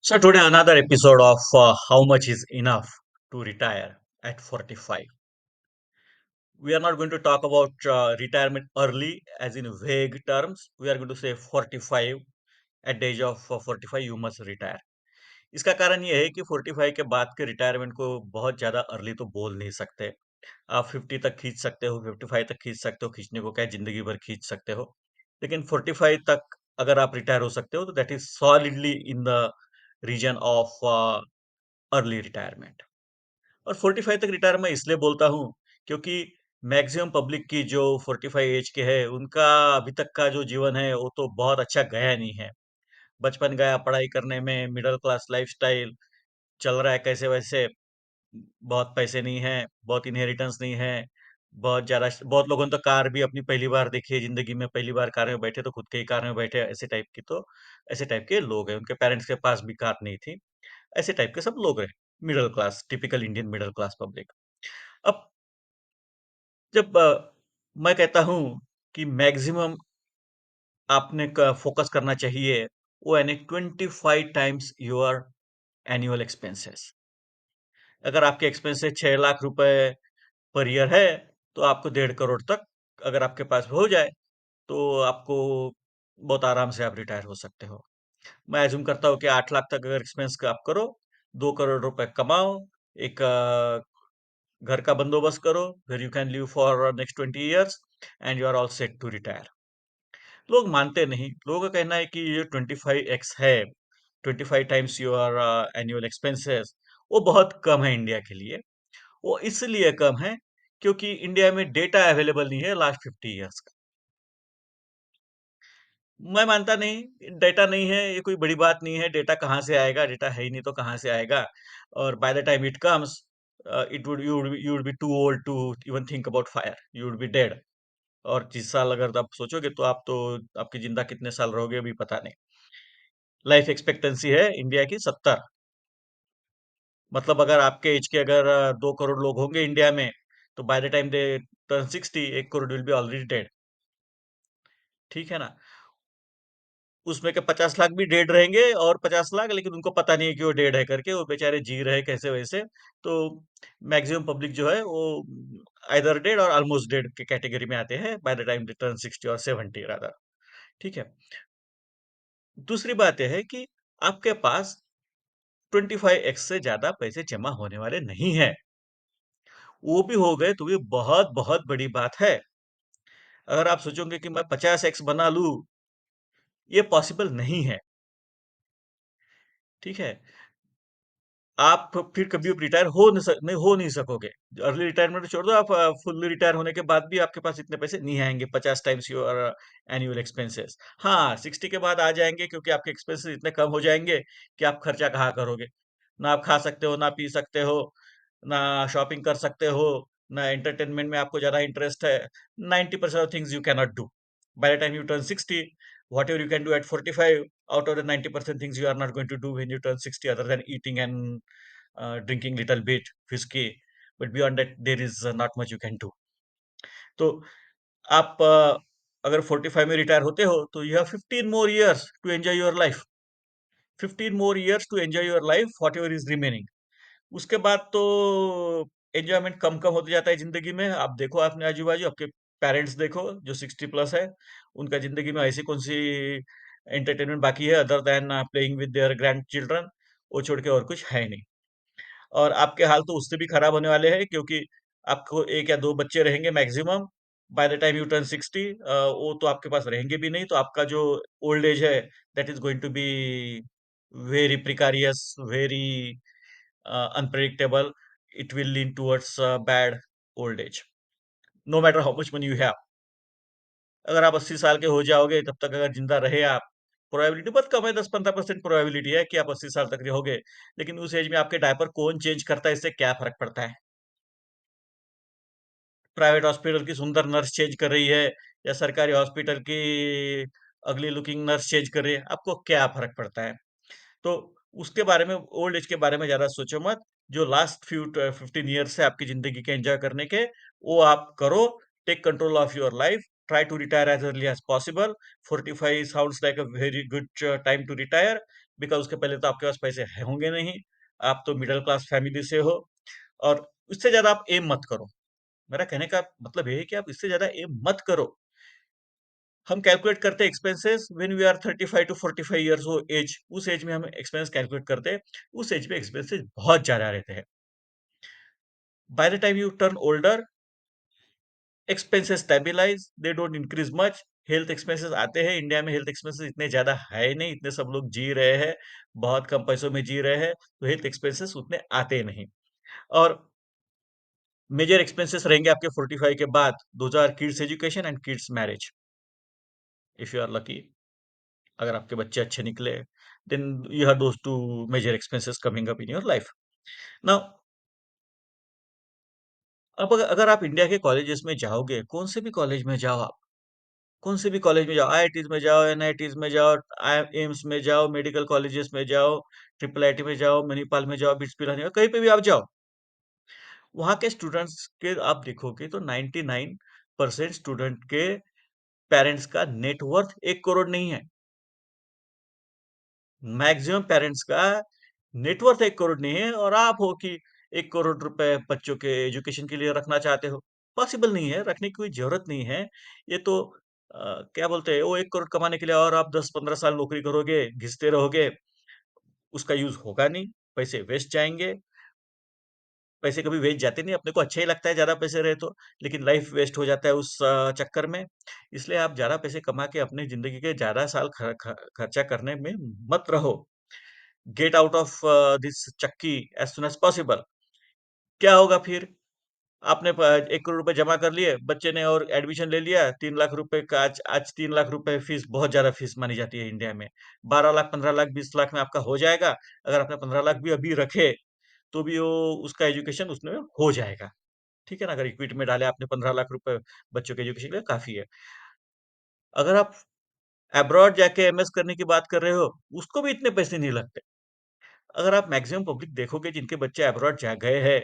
So today another episode of how much is enough to retire at 45. We are not going to talk about retirement early as in vague terms. We are going to say 45 at the age of 45 you must retire. इसका कारण ये है कि 45 के बाद के retirement को बहुत ज्यादा अर्ली तो बोल नहीं सकते। आप 50 तक खींच सकते हो, 55 तक खींच सकते हो, खींचने को क्या है, जिंदगी भर खींच सकते हो। लेकिन 45 तक अगर आप रिटायर हो सकते हो तो that is solidly in the region of early retirement. और 45 तक रिटायर मैं इसलिए बोलता हूँ क्योंकि मैक्सिमम पब्लिक की जो 45 एज के है उनका अभी तक का जो जीवन है वो तो बहुत अच्छा गया नहीं है। बचपन गया पढ़ाई करने में, मिडिल क्लास लाइफस्टाइल चल रहा है कैसे वैसे। बहुत पैसे नहीं है, बहुत इनहेरिटेंस नहीं है, बहुत लोगों ने तो कार भी अपनी पहली बार देखी है जिंदगी में, पहली बार कार में बैठे तो खुद के ही कार में बैठे, ऐसे टाइप के लोग हैं। उनके पेरेंट्स के पास भी कार नहीं थी। ऐसे टाइप के सब लोग रहे, middle class, typical Indian middle class public. अब जब मैं कहता हूँ कि मैक्सिमम आपने फोकस करना चाहिए, वो यानी 25 टाइम्स योर एनुअल एक्सपेंसेस। अगर आपके एक्सपेंसेस 6 लाख रुपए पर ईयर है तो आपको 1.5 करोड़ तक अगर आपके पास हो जाए तो आपको बहुत आराम से आप रिटायर हो सकते हो। मैं एज्यूम करता हूँ कि 8 लाख तक अगर एक्सपेंस का आप करो, 2 करोड़ रुपए कमाओ, एक घर का बंदोबस्त करो, फिर you can live for next 20 years and you are all set to retire. लोग मानते नहीं। लोगों का कहना है कि ये 25x है, 25 टाइम्स योर एनुअल एक्सपेंसेस, वो बहुत कम है इंडिया के लिए। वो इसलिए कम है क्योंकि इंडिया में डेटा अवेलेबल नहीं है लास्ट 50 ईयर्स का। मैं मानता नहीं, डेटा नहीं है ये कोई बड़ी बात नहीं है। डेटा कहाँ से आएगा? डेटा है ही नहीं तो कहाँ से आएगा? और by the time it comes, it would you would be too old to even think about fire, you would be dead. और 30 साल अगर आप सोचोगे तो आप तो, आपकी जिंदा कितने साल रहोगे अभी पता नहीं। लाइफ एक्सपेक्टेंसी है इंडिया की 70। मतलब अगर आपके एज के अगर 2 करोड़ लोग होंगे इंडिया में, तो bye the time they turn 60, 1 crore will be already dead. ठीक है ना? उसमें के 50 लाख भी डेड रहेंगे, और 50 लाख लेकिन उनको पता नहीं है कि वो डेड है करके, वो बेचारे जी रहे कैसे वैसे। तो मैक्सिमम पब्लिक जो है वो आइदर डेड और ऑलमोस्ट डेड के कैटेगरी में आते हैं by the time they turn 60 और 70 रादर। ठीक है। दूसरी बात यह है कि आपके पास 25x से ज्यादा पैसे जमा होने वाले नहीं है। वो भी हो गए तो ये बहुत बहुत बड़ी बात है। अगर आप सोचोगे कि मैं 50x बना लूं, ये पॉसिबल नहीं है। ठीक है। आप फिर कभी रिटायर हो नहीं सकोगे। अर्ली रिटायरमेंट छोड़ दो, आप फुल्ली रिटायर होने के बाद भी आपके पास इतने पैसे नहीं आएंगे, 50 टाइम्स योर एनुअल एक्सपेंसेस। हाँ, 60 के बाद आ जाएंगे क्योंकि आपके एक्सपेंसेस इतने कम हो जाएंगे कि आप खर्चा कहाँ करोगे। ना आप खा सकते हो, ना पी सकते हो, ना शॉपिंग कर सकते हो, ना एंटरटेनमेंट में आपको ज्यादा इंटरेस्ट है। 90% of things you cannot do by the time you turn 60। Whatever you can do at 45, out of the 90% things you are not going to do when you turn 60, other than eating and drinking little bit whiskey, but beyond that there is not much you can do. तो आप अगर 45 में retire होते हो तो you have 15 more years to enjoy your life. 15 more years to enjoy your life, whatever is remaining. उसके बाद तो एंजॉयमेंट कम कम होते जाता है जिंदगी में। आप देखो, आपने आजू बाजू आपके पेरेंट्स देखो जो 60 प्लस है, उनका जिंदगी में ऐसी कौन सी एंटरटेनमेंट बाकी है other than playing with their grand children. वो छोड़ के और कुछ है नहीं। और आपके हाल तो उससे भी खराब होने वाले हैं क्योंकि आपको एक या दो बच्चे रहेंगे maximum bye the time you turn 60। वो तो आपके पास रहेंगे भी नहीं, तो आपका जो ओल्ड एज है that is going to be very precarious, very unpredictable. It will lean towards bad old age, no matter how much money you have. अगर आप 80 साल के हो जाओगे तब तक अगर जिंदा रहे आप, प्रोबेबिलिटी बहुत कम है, 10-15% प्रोबेबिलिटी है कि आप 80 साल तक रहोगे। लेकिन उस एज में आपके डायपर कौन चेंज करता है, इससे क्या फर्क पड़ता है? प्राइवेट हॉस्पिटल की सुंदर नर्स चेंज कर रही है या सरकारी हॉस्पिटल की अगली लुकिंग नर्स चेंज कर रही है, आपको क्या फर्क पड़ता है? तो उसके बारे में, ओल्ड एज के बारे में ज्यादा सोचो मत। जो लास्ट 15 ईयर्स है आपकी जिंदगी के एंजॉय करने के, वो आप करो। Take control of your life, try to retire as early as possible. 45 sounds like a very good time to retire. Because उसके पहले तो आपके पास पैसे होंगे नहीं, आप तो मिडिल क्लास फैमिली से हो। और उससे ज्यादा आप एम मत करो। मेरा कहने का मतलब ये है कि आप इससे ज्यादा एम मत करो। हम कैलकुलेट करते हैं expenses when we are 35 to 45 years age, उस एज में हम एक्सपेंस कैलकुलेट करते हैं। उस एज में एक्सपेंसेस बहुत ज्यादा रहते हैं। By the time you turn older, expenses stabilize, they don't increase much. Health expenses आते हैं, इंडिया में हेल्थ एक्सपेंसेस इतने ज्यादा है नहीं, इतने सब लोग जी रहे हैं, बहुत कम पैसों में जी रहे हैं, तो हेल्थ एक्सपेंसेस उतने आते नहीं। और मेजर एक्सपेंसेस रहेंगे आपके 45 के बाद, those are kids education and kids marriage. If you are lucky, अगर आपके बच्चे अच्छे निकले, then you have those two major expenses coming up in your life. Now, अब अगर आप इंडिया के कॉलेजेस में जाओगे, कौन से भी कॉलेज में जाओ आप, कौन से भी कॉलेज में जाओ, आईआईटीज में जाओ, एनआईटीज में जाओ, एम्स में जाओ, मेडिकल कॉलेजेस में जाओ, ट्रिपल आईटी में जाओ, मणिपाल में जाओ, बिट्स पिलानी में, कहीं पे भी आप जाओ, वहाँ के स्टूडेंट्स के आप देखोगे तो 99% स्टूडेंट के पेरेंट्स का नेटवर्थ 1 करोड़ नहीं है। मैक्सिमम पेरेंट्स का नेटवर्थ 1 करोड़ नहीं है, और आप हो कि 1 करोड़ रुपए बच्चों के एजुकेशन के लिए रखना चाहते हो। पॉसिबल नहीं है, रखने की कोई जरूरत नहीं है। ये तो क्या बोलते हैं, वो 1 करोड़ कमाने के लिए और आप 10-15 साल नौकरी करोगे, घिसते रहोगे, उसका यूज होगा नहीं, पैसे वेस्ट जाएंगे। पैसे कभी वेस्ट जाते नहीं, अपने को अच्छा ही लगता है ज्यादा पैसे रहे तो, लेकिन लाइफ वेस्ट हो जाता है उस चक्कर में। इसलिए आप ज्यादा पैसे कमा के अपनी जिंदगी के ज्यादा साल खर्चा करने में मत रहो। गेट आउट ऑफ दिस चक्की एज सुन एज पॉसिबल। क्या होगा फिर? आपने 1 करोड़ रुपए जमा कर लिए बच्चे ने, और एडमिशन ले लिया, 3 लाख रुपए का, आज 3 लाख रुपए फीस बहुत ज्यादा फीस मानी जाती है इंडिया में। 12 लाख, 15 लाख, 20 लाख में आपका हो जाएगा। अगर आपने 15 लाख भी अभी रखे, तो भी वो उसका एजुकेशन उसमें हो जाएगा। ठीक है ना? अगर इक्विटी में डाले आपने 15 लाख रुपए, बच्चों के एजुकेशन के लिए काफी है। अगर आप अब्रॉड जाके एमएस करने की बात कर रहे हो, उसको भी इतने पैसे नहीं लगते। अगर आप मैक्सिमम पब्लिक देखोगे जिनके बच्चे अब्रॉड जा गए हैं,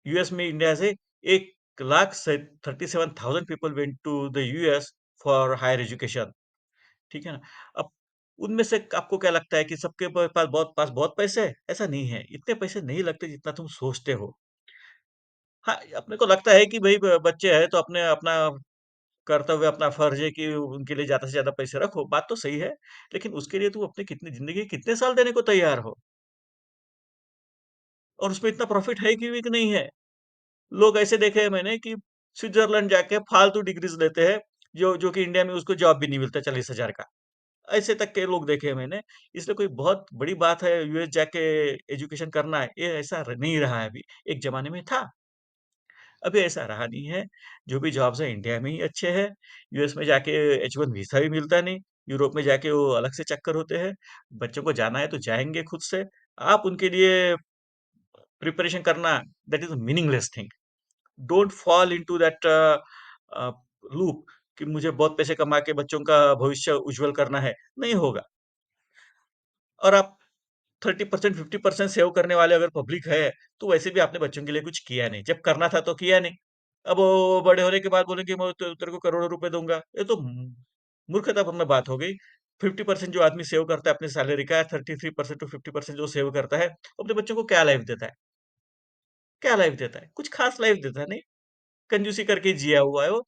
यूएस में, इंडिया से 1,37,000 people went to the US for higher education. ठीक है ना? अब उनमें से आपको क्या लगता है कि सबके पास बहुत पैसे है? ऐसा नहीं है, इतने पैसे नहीं लगते जितना तुम सोचते हो। हाँ, अपने को लगता है कि भाई बच्चे हैं तो अपने अपना कर्तव्य, अपना फर्ज है कि उनके लिए ज्यादा से ज्यादा पैसे रखो, बात तो सही है। लेकिन उसके लिए तुम अपने कितनी जिंदगी के कितने साल देने को तैयार हो, और उसमें इतना प्रॉफिट है कि नहीं है। लोग ऐसे देखे हैं मैंने कि स्विट्जरलैंड जाके फालतू डिग्रीज लेते हैं, जो कि इंडिया में उसको जॉब भी नहीं मिलता 40,000 का। ऐसे तक के लोग देखे हैं मैंने। इसलिए कोई बहुत बड़ी बात है यूएस जाके एजुकेशन करना है, ये ऐसा नहीं रहा है अभी। एक जमाने में था, अभी ऐसा रहा नहीं है। जो भी जॉब्स है इंडिया में ही अच्छे हैं। यूएस में जाके H1 वीजा भी मिलता नहीं। यूरोप में जाके वो अलग से चक्कर होते हैं। बच्चों को जाना है तो जाएंगे खुद से। आप उनके लिए प्रिपरेशन करना, that is a meaningless thing. Don't fall into that loop कि मुझे बहुत पैसे कमा के बच्चों का भविष्य उज्जवल करना है। नहीं होगा। और आप 30%, 50% सेव करने वाले अगर पब्लिक है, तो वैसे भी आपने बच्चों के लिए कुछ किया नहीं। जब करना था तो किया नहीं। अब वो बड़े होने के बाद बोलेंगे मैं तेरे को करोड़ों रुपए दूंगा, ये तो मूर्खतापूर्ण बात हो गई। 50% जो आदमी सेव करता है अपनी सैलरी का, 33% to 50% जो सेव करता है, वो अपने बच्चों को क्या लाइफ देता है? क्या लाइफ देता है? कुछ खास लाइफ देता नहीं। कंजूसी करके जिया हुआ है वो।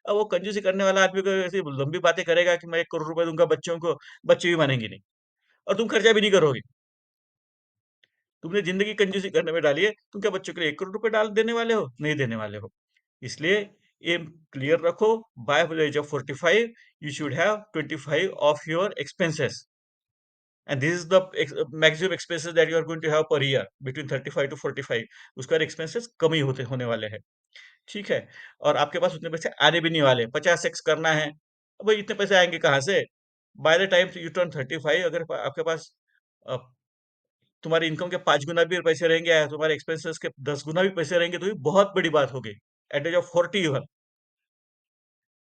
अब वो कंजूसी करने वाला आदमी को ऐसी लंबी बातें करेगा कि मैं 1 करोड़ रुपए दूंगा बच्चों को, बच्चे भी मानेंगे नहीं। और तुम खर्चा भी नहीं करोगे। तुमने जिंदगी कंजूसी करने में डाली है, तुम क्या बच्चों के लिए 1 करोड़ रुपए डाल देने वाले हो? नहीं देने वाले हो। इसलिए एम क्लियर रखो। By the age of 45 you should have 25 of your expenses, and this is the maximum expenses that you are going to have per year, between 35 to 45। उसके बाद एक्सपेंसेस कम ही होते होने वाले हैं। ठीक है? और आपके पास उतने पैसे आने भी नहीं वाले। 50x करना है, अब भाई इतने पैसे आएंगे कहाँ से? Bye the time you turn 35, अगर आपके पास अ, तुम्हारी इनकम के 5 गुना भी पैसे रहेंगे, या तुम्हारे एक्सपेंसेस के 10 गुना भी पैसे रहेंगे, तो भी बहुत बड़ी बात होगी। एट एज ऑफ 40 इवन,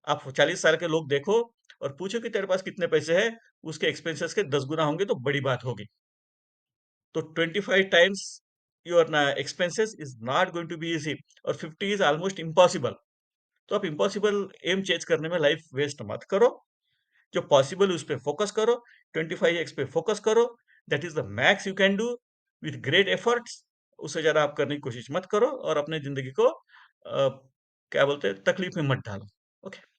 आप 40 साल के लोग देखो और पूछो कि तेरे पास कितने पैसे हैं, उसके एक्सपेंसेस के 10 गुना होंगे तो बड़ी बात होगी। तो 25 times your expenses is not going to be easy, और 50 इज ऑलमोस्ट इम्पॉसिबल। तो आप इम्पॉसिबल एम चेंज करने में लाइफ वेस्ट मत करो। जो पॉसिबल है उस पर फोकस करो। 25x पे फोकस करो। That is the max you can do with great efforts. उससे ज्यादा आप करने की कोशिश मत करो और अपने जिंदगी को क्या बोलते हैं, तकलीफ में मत डालो। ओके।